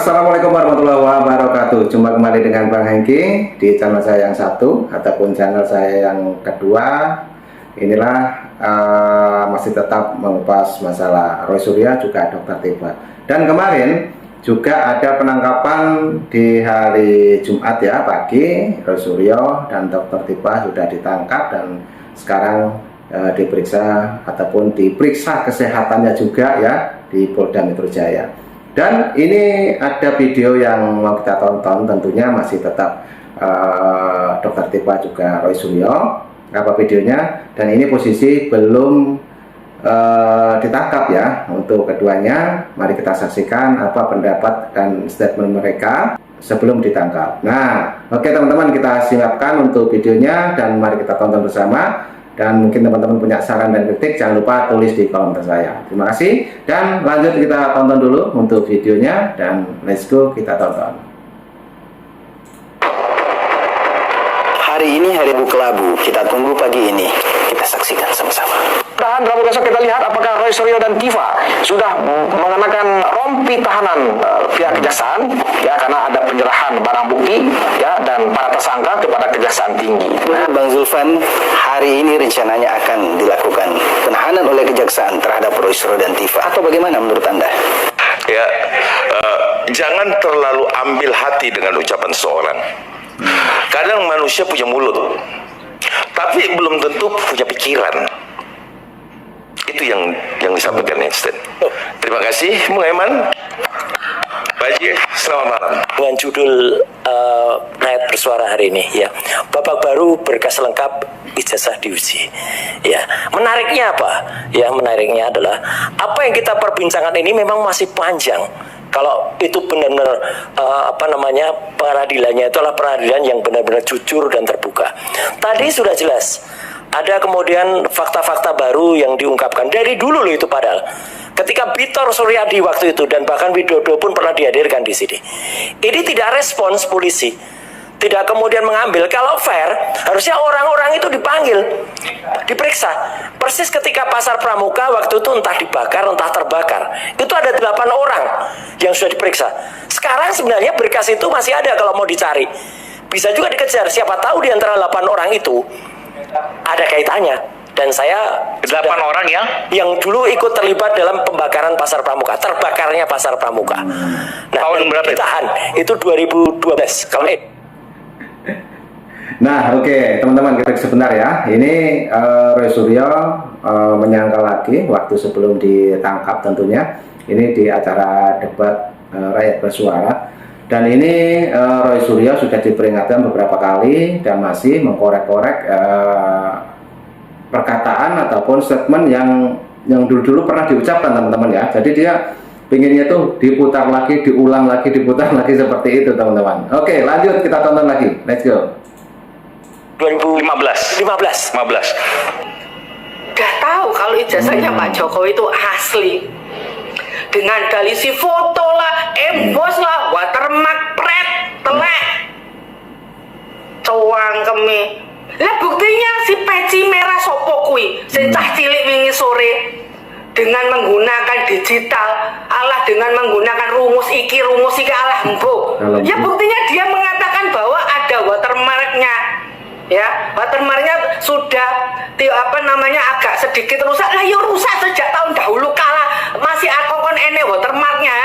Assalamualaikum warahmatullahi wabarakatuh. Jumpa kembali dengan Bang Hengki di channel saya yang satu ataupun channel saya yang kedua. Inilah masih tetap mengupas masalah Roy Suryo juga Dr. Tiba. Dan kemarin juga ada penangkapan di hari Jumat ya pagi. Roy Suryo dan Dr. Tiba sudah ditangkap dan sekarang diperiksa ataupun diperiksa kesehatannya juga ya di Polda Metro Jaya. Dan ini ada video yang mau kita tonton, tentunya masih tetap Dr. Tiba juga Roy Suryo, apa videonya, dan ini posisi belum ditangkap ya. Untuk keduanya mari kita saksikan apa pendapat dan statement mereka sebelum ditangkap. Nah, oke teman-teman, kita siapkan untuk videonya dan mari kita tonton bersama. Dan mungkin teman-teman punya saran dan kritik, jangan lupa tulis di kolom komentar saya. Terima kasih, dan lanjut kita tonton dulu untuk videonya, dan let's go kita tonton. Hari ini hari Bukelabu, kita tunggu pagi ini, kita saksikan sama-sama. Dan Rabu besok kita lihat apakah Roy Suryo dan Tifa sudah mengenakan rompi tahanan pihak kejaksaan ya, karena ada penyerahan barang bukti ya dan para tersangka kepada Kejaksaan Tinggi. Nah, Bang Zulfan, hari ini rencananya akan dilakukan penahanan oleh Kejaksaan terhadap Roy Suryo dan Tifa, atau bagaimana menurut Anda? Ya, jangan terlalu ambil hati dengan ucapan seseorang. Kadang manusia punya mulut, tapi belum tentu punya pikiran. Itu yang disampaikan Einstein. Terima kasih, Bung Eman. Pak Haji, selamat malam. Dengan judul Rakyat Bersuara hari ini ya, babak baru berkas lengkap ijazah diuji ya. Menariknya apa? Ya, menariknya adalah apa yang kita perbincangkan ini memang masih panjang. Kalau itu benar-benar peradilannya itu adalah peradilan yang benar-benar jujur dan terbuka. Tadi sudah jelas ada kemudian fakta-fakta baru yang diungkapkan dari dulu loh itu, padahal ketika Bitor Suryadi waktu itu dan bahkan Widodo pun pernah dihadirkan di sini. Ini tidak respons polisi, tidak kemudian mengambil. Kalau fair, harusnya orang-orang itu dipanggil, diperiksa. Persis ketika Pasar Pramuka waktu itu entah dibakar, entah terbakar. Itu ada 8 orang yang sudah diperiksa. Sekarang sebenarnya berkas itu masih ada kalau mau dicari. Bisa juga dikejar, siapa tahu di antara 8 orang itu ada kaitannya. Dan saya 8 orang yang dulu ikut terlibat dalam pembakaran Pasar Pramuka, terbakarnya Pasar Pramuka. Nah, tahun berapa ditahan itu 2012 kalau Nah, oke teman-teman, kita sebentar ya. Ini Roy Suryo menyangkal lagi waktu sebelum ditangkap tentunya. Ini di acara debat Rakyat Bersuara. Dan ini Roy Suryo sudah diperingatkan beberapa kali dan masih mengkorek-korek perkataan ataupun statement yang dulu-dulu pernah diucapkan teman-teman ya. Jadi dia pinginnya tuh diputar lagi, diulang lagi, diputar lagi seperti itu teman-teman. Oke, lanjut kita tonton lagi. Let's go. 2015. Udah tahu kalau ijazahnya Pak Jokowi itu asli. Dengan dalisi foto lah, embos lah, watermark, pret, telek, cowang kemi. Lah buktinya si peci merah sopo kui, sencah cilik wingi sore, dengan menggunakan digital, alah dengan menggunakan rumus iki alah embo. Ya buktinya dia mengatakan bahwa ada watermarknya. Ya, watermarknya sudah agak sedikit rusak. Lah ya rusak sejak tahun dahulu kala masih akon ene watermarknya.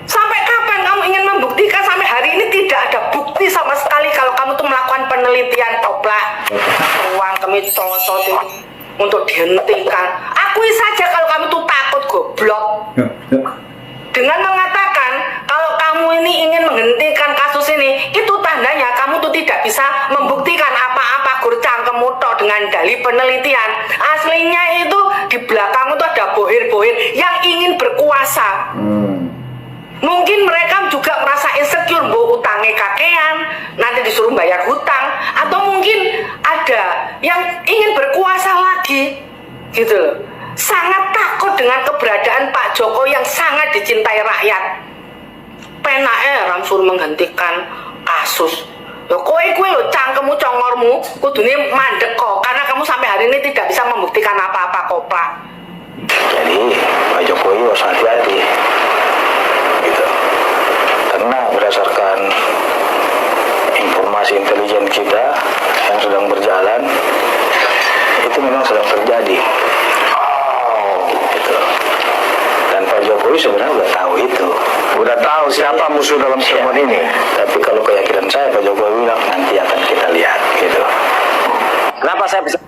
Sampai kapan kamu ingin membuktikan? Sampai hari ini tidak ada bukti sama sekali kalau kamu tuh melakukan penelitian toplak. Uang kami cocok untuk dihentikan. Akui saja kalau kamu tuh takut goblok. Dengan mengatakan kalau kamu ini ingin menghentikan kasus ini, itu tandanya kamu tuh tidak bisa membuktikan apa-apa gurcang kemuto dengan dalih penelitian. Aslinya itu di belakang itu ada bohir-bohir yang ingin berkuasa. Mungkin mereka juga merasa insecure, bu utangnya kakean, nanti disuruh bayar hutang, atau mungkin ada yang ingin berkuasa lagi, gitu loh. Sangat takut dengan keberadaan Pak Jokowi yang sangat dicintai rakyat. Penake ramsur menghentikan kasus. Loh kowe lo cangkemmu congormu kudune mandek kok, karena kamu sampai hari ini tidak bisa membuktikan apa-apa kok Pak. Jadi Pak Jokowi harus hati-hati gitu. berdasarkan informasi intelijen kita yang sedang berjalan, itu memang sedang terjadi. Gitu. Dan Pak Jokowi sebenarnya udah tahu itu. Udah tahu siapa musuh dalam pertemuan ini. Tapi kalau keyakinan saya, Pak Jokowi bilang nanti akan kita lihat. Gitu. Kenapa saya bisa?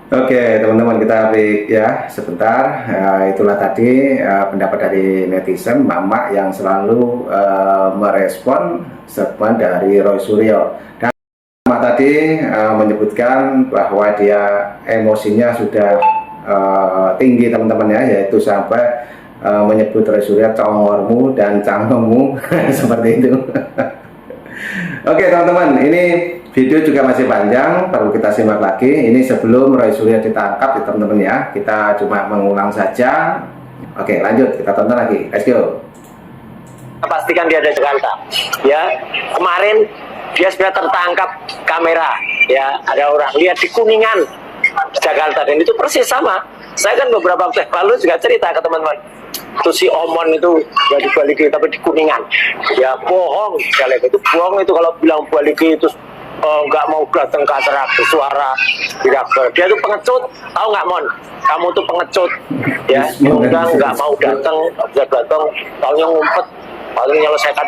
Oke teman-teman, kita break ya sebentar. Itulah tadi pendapat dari netizen Mama yang selalu merespon statement dari Roy Suryo. Dan Mama tadi menyebutkan bahwa dia emosinya sudah tinggi teman-teman ya, yaitu sampai menyebut Roy Suryo congormu dan cangkemmu seperti itu. Oke teman-teman, ini video juga masih panjang, perlu kita simak lagi. Ini sebelum Roy Suryo ditangkap ya teman-teman ya. Kita cuma mengulang saja. Oke lanjut, kita tonton lagi. Let's go. Pastikan dia ada di Jakarta. Ya, kemarin dia sudah tertangkap kamera. Ya, ada orang lihat di Kuningan, Jakarta, dan itu persis sama. Saya kan beberapa waktu lalu juga cerita ke teman-teman. Itu si Omon itu gak dibalik tapi di Kuningan. Ya bohong, itu bohong itu kalau bilang balik itu nggak mau datang ke acara suara tidak. Dia tuh pengecut, tahu nggak Mon? Kamu tuh pengecut, ya. Diundang nggak mau datang, bisa datang, taunya ngumpet, paling menyelesaikan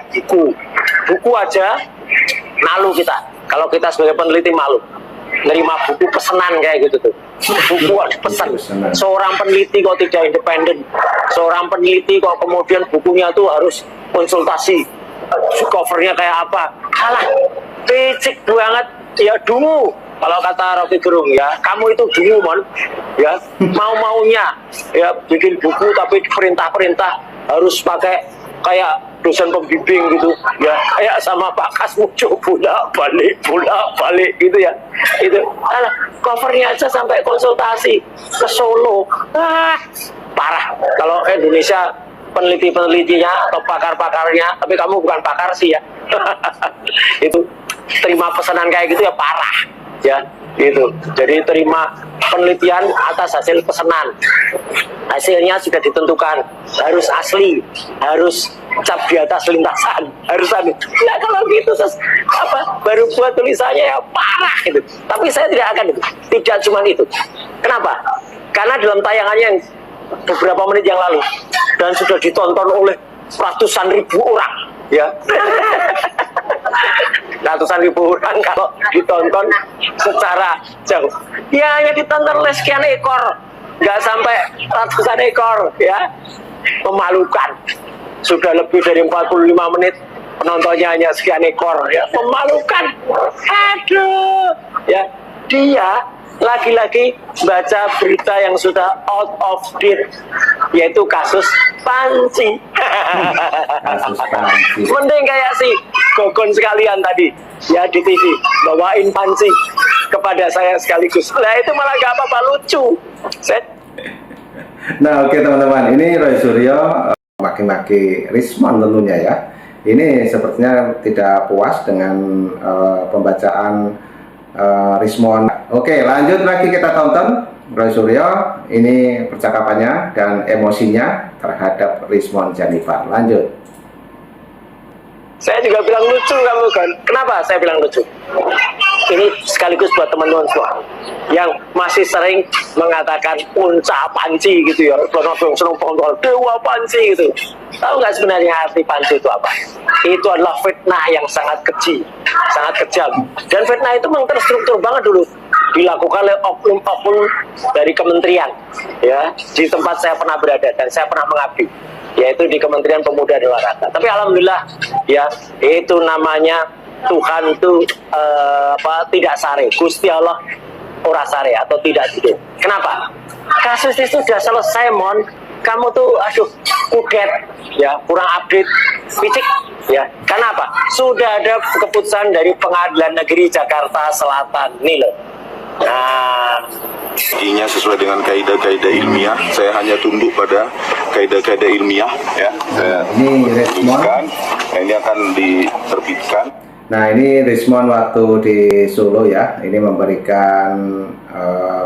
buku aja, malu kita. Kalau kita sebagai peneliti malu, nerima buku pesanan kayak gitu tuh. Buku pesan. Seorang peneliti kok tidak independen, seorang peneliti kok kemudian bukunya tuh harus konsultasi, covernya kayak apa? Alah, becek banget ya, dungu kalau kata Rocky Gerung ya. Kamu itu dungu Mon ya, mau-maunya ya bikin buku tapi perintah-perintah harus pakai kayak dosen pembimbing gitu ya, kayak sama Pak Kasmujo bolak-balik gitu ya. Itu alah, covernya aja sampai konsultasi ke Solo. Parah kalau Indonesia penelitinya atau pakar-pakarnya, tapi kamu bukan pakar sih ya. Itu terima pesanan kayak gitu ya parah ya, gitu. Jadi terima penelitian atas hasil pesanan, hasilnya sudah ditentukan, harus asli, harus cap di atas lintasan, harus ada. Nah kalau gitu baru buat tulisannya ya parah gitu. Tapi saya tidak akan itu, tidak cuma itu. Kenapa? Karena dalam tayangannya yang beberapa menit yang lalu dan sudah ditonton oleh ratusan ribu orang ya. Ratusan ribu orang kalau ditonton secara jauh ya, hanya ditonton oleh sekian ekor, nggak sampai ratusan ekor ya. Memalukan, sudah lebih dari 45 menit penontonnya hanya sekian ekor ya, memalukan. Aduh ya, dia lagi-lagi baca berita yang sudah out of date, yaitu kasus Panci. Kasus Panci. Mending kayak si Gogon sekalian tadi ya di TV bawain Panci kepada saya sekaligus. Nah itu malah gak apa-apa, lucu. Nah oke teman-teman, ini Roy Suryo maki-maki Rismon tentunya ya. Ini sepertinya tidak puas dengan pembacaan Rismon. Oke lanjut lagi, kita tonton Roy Suryo ini percakapannya dan emosinya terhadap Rismon Jennifer. Lanjut. Saya juga bilang lucu kamu kan. Kenapa saya bilang lucu? Ini sekaligus buat teman-teman semua yang masih sering mengatakan unca Panci gitu ya, dewa Panci gitu. Tahu nggak sebenarnya arti Panci itu apa? Itu adalah fitnah yang sangat keji, sangat kejam. Dan fitnah itu memang terstruktur banget dulu, dilakukan oleh oknum-oknum dari kementerian ya, di tempat saya pernah berada dan saya pernah mengabdi, yaitu di Kementerian Pemuda dan Olahraga. Tapi alhamdulillah ya, itu namanya Tuhan itu tidak sare, Gusti Allah ora sare atau tidak gitu. Kenapa? Kasus itu sudah selesai Mon, kamu tuh aduh kudet ya, kurang update, picik ya. Kenapa? Sudah ada keputusan dari Pengadilan Negeri Jakarta Selatan nih loh. Nah, Inya sesuai dengan kaidah-kaidah ilmiah, saya hanya tunduk pada kaidah-kaidah ilmiah ya. Ini Rismon. Ini akan diterbitkan. Nah ini Rismon waktu di Solo ya, ini memberikan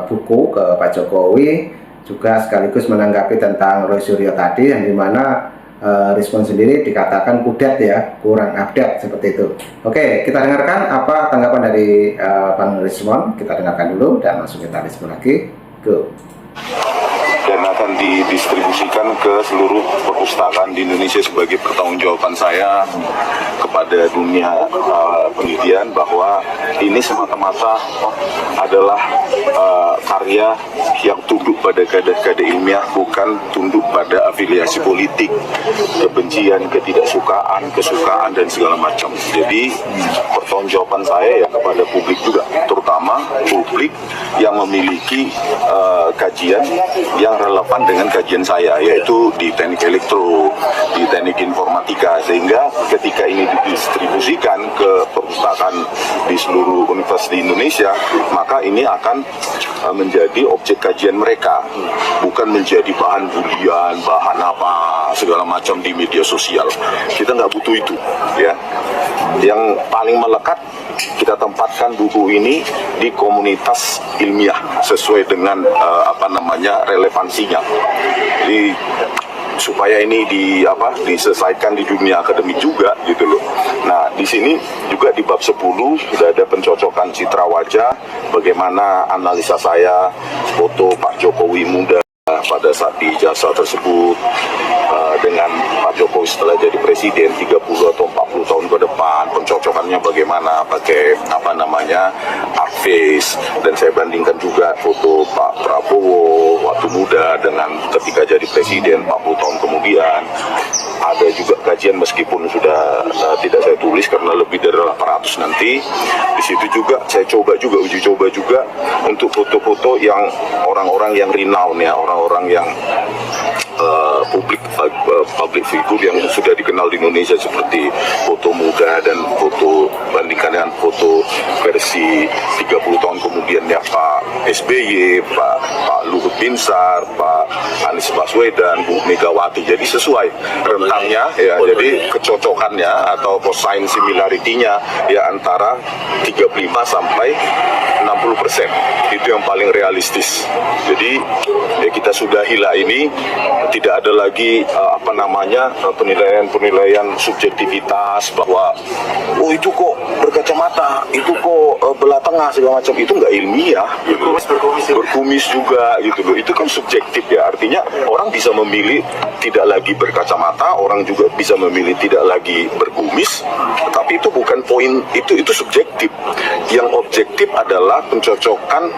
buku ke Pak Jokowi, juga sekaligus menanggapi tentang Roy Suryo tadi, yang dimana Rismond sendiri dikatakan kudet ya, kurang update seperti itu. Oke, kita dengarkan apa tanggapan dari Bang Rismond. Kita dengarkan dulu dan langsung kita respon lagi. Go. Dan akan didistribusikan ke seluruh perpustakaan di Indonesia sebagai pertanggungjawaban saya kepada dunia penelitian bahwa ini semata-mata adalah karya yang tunduk pada kaidah-kaidah ilmiah, bukan tunduk pada afiliasi politik, kebencian, ketidaksukaan, kesukaan dan segala macam. Jadi pertanggungjawaban saya ya kepada publik juga, terutama publik yang memiliki kajian yang relevan dengan kajian saya, yaitu di teknik elektro, di teknik informatika, sehingga ketika ini didistribusikan ke perpustakaan di seluruh universitas di Indonesia, maka ini akan menjadi objek kajian mereka, bukan menjadi bahan bulian, bahan apa segala macam di media sosial. Kita nggak butuh itu, ya. Yang paling melekat, kita tempatkan buku ini di komunitas ilmiah sesuai dengan relevansinya. Jadi supaya ini diselesaikan di dunia akademik juga gitu loh. Nah, di sini juga di bab 10 sudah ada pencocokan citra wajah, bagaimana analisa saya foto Pak Jokowi muda pada saat di ijazah tersebut dengan Pak Jokowi setelah jadi presiden 30 atau 40 tahun ke depan, pencocokannya bagaimana pakai art face, dan saya bandingkan juga foto Pak Prabowo waktu muda dengan ketika jadi presiden 40 tahun kemudian. Ada juga kajian meskipun sudah tidak saya tulis karena lebih dari 800 nanti. Di situ juga saya uji coba juga untuk foto-foto yang orang-orang yang renown ya, orang-orang yang public figure yang sudah dikenal di Indonesia, seperti foto muda dan foto bandingkan dengan foto versi 30 tahun kemudian ya Pak SBY, Pak Luhut Binsar, Pak Anies Baswedan, Bu Megawati. Jadi sesuai rentangnya ya, jadi kecocokannya atau cosine similarity-nya ya antara 35 sampai 60%. Itu yang paling realistis. Jadi ya kita sudahilah ini, tidak ada lagi penilaian subjektivitas bahwa itu kok berkacamata, itu kok belah tengah segala macam. Itu nggak ilmiah gitu. Berkumis juga gitu loh. Itu kan subjektif ya, artinya orang bisa memilih tidak lagi berkacamata, orang juga bisa memilih tidak lagi berkumis, tapi itu bukan poin, itu subjektif. Yang objektif adalah pencocokan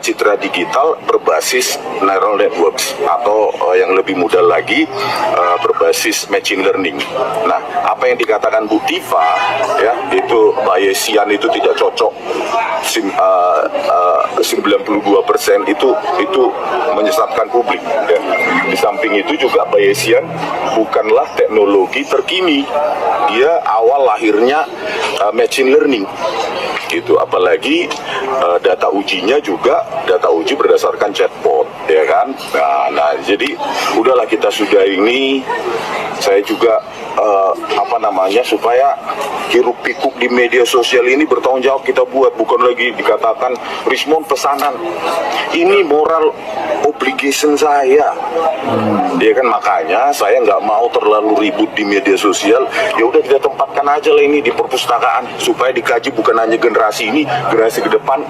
citra digital berbasis neural networks atau yang lebih mudah lagi berbasis machine learning. Nah, apa yang dikatakan Bu Tifa ya, itu Bayesian itu tidak cocok, 92% itu menyesatkan publik. Dan di samping itu juga Bayesian bukanlah teknologi terkini, dia awal lahirnya machine learning gitu, apalagi data ujinya juga data uji berdasarkan chatbot ya kan. Nah jadi udahlah kita sudah ini, saya juga supaya hiruk pikuk di media sosial ini bertanggung jawab kita buat, bukan lagi dikatakan Rismond pesanan, ini moral obligation saya ya kan. Makanya saya nggak mau terlalu ribut di media sosial, ya udah kita tempatkan aja lah ini di perpustakaan supaya dikaji bukan hanya generasi ini, generasi ke depan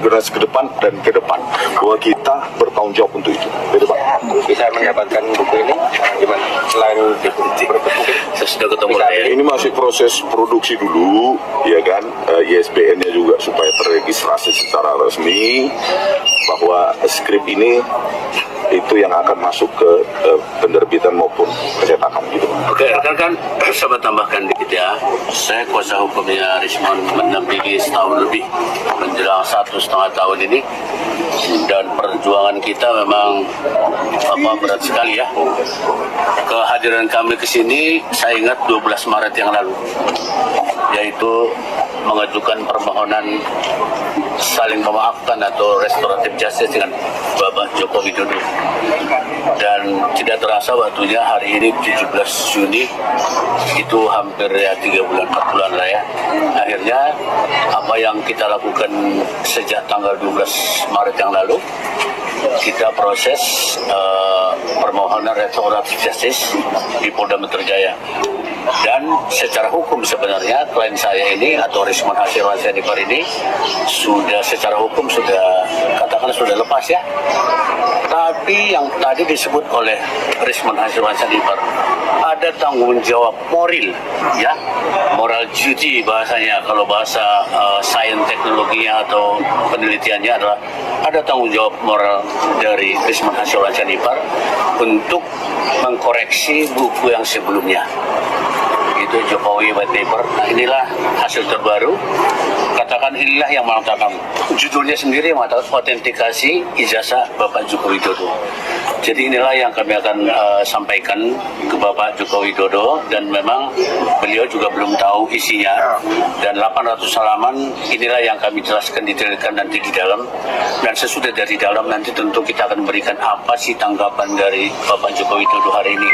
dan ke depan, bahwa kita bertanggung jawab untuk itu. Jadi Pak, Bisa mendapatkan buku ini gimana? Selain sudah ketemu ini masih proses produksi dulu ya kan, ISBN-nya juga supaya terregistrasi secara resmi bahwa skrip ini itu yang akan masuk ke penerbitan maupun percetakan gitu. Oke, rekan-rekan, saya tambahkan dikit ya. Saya kuasa hukumnya Rismond mendampingi setahun lebih, menjelang 1,5 tahun ini, dan perjuangan kita memang berat sekali ya. Kehadiran kami ke sini, saya ingat 12 Maret yang lalu, yaitu mengajukan permohonan saling memaafkan atau restoratif justice dengan Bapak Joko Widodo. Dan tidak terasa waktunya hari ini 17 Juni Itu hampir ya 3 bulan 4 bulan lah ya. Akhirnya apa yang kita lakukan sejak tanggal 12 Maret yang lalu, kita proses permohonan restoratif justice di Polda Metro Jaya. Dan secara hukum sebenarnya klien saya ini atau Rismon Hasirwan Sanipar ini sudah secara hukum sudah katakan sudah lepas ya. Tapi yang tadi disebut oleh Rismon Hasirwan Sanipar ada tanggung jawab moral ya, moral duty bahasanya, kalau bahasa sains teknologinya atau penelitiannya adalah ada tanggung jawab moral dari Rismon Hasirwan Sanipar untuk mengkoreksi buku yang sebelumnya. Itu Jokowi White Paper. Nah, inilah hasil terbaru. Katakan inilah yang mengatakan, judulnya sendiri mengatakan autentikasi ijazah Bapak Joko Widodo. Jadi inilah yang kami akan sampaikan ke Bapak Joko Widodo, dan memang beliau juga belum tahu isinya. Dan 800 halaman inilah yang kami jelaskan detailkan nanti di dalam. Dan sesudah dari dalam nanti tentu kita akan berikan apa sih tanggapan dari Bapak Joko Widodo hari ini.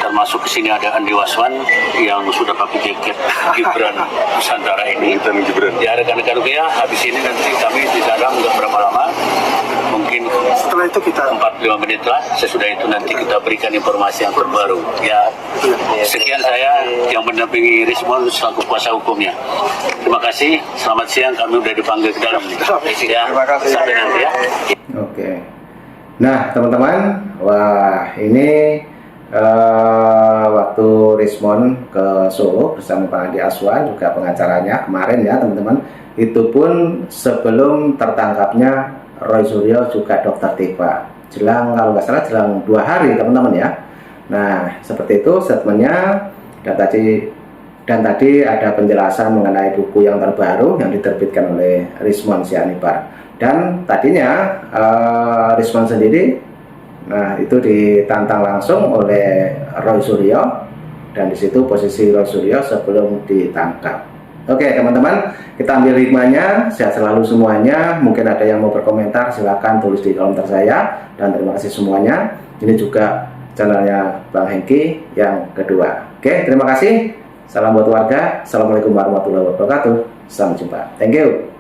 Termasuk ke sini ada Andi Wasman yang sudah pakai jaket Gibran Nusantara ini. Ya rekan-rekan ya, habis ini nanti kami di dalam nggak berapa lama, mungkin setelah itu kita 45 menit lah. Sesudah itu nanti kita berikan informasi yang terbaru. Ya, sekian saya yang mendampingi Rismon selaku kuasa hukumnya. Terima kasih. Selamat siang. Kami udah dipanggil ke dalam. Ya, terima kasih. Sampai nanti ya. Oke. Nah, teman-teman, wah ini waktu Rismon ke Solo bersama Pak Andi Aswan juga pengacaranya kemarin ya teman-teman, itu pun sebelum tertangkapnya Roy Suryo juga Dr. Tifa, jelang kalau nggak salah jelang 2 hari teman-teman ya. Nah seperti itu statementnya, dan tadi ada penjelasan mengenai buku yang terbaru yang diterbitkan oleh Rismon Sanipar. Dan tadinya Rismon sendiri, nah itu ditantang langsung oleh Roy Suryo, dan disitu posisi Roy Suryo sebelum ditangkap. Oke teman-teman, kita ambil hikmahnya. Sehat selalu semuanya. Mungkin ada yang mau berkomentar, silahkan tulis di kolom saya. Dan terima kasih semuanya. Ini juga channelnya Bang Hengki yang kedua. Oke, terima kasih. Salam buat warga. Assalamualaikum warahmatullahi wabarakatuh. Sampai jumpa. Thank you.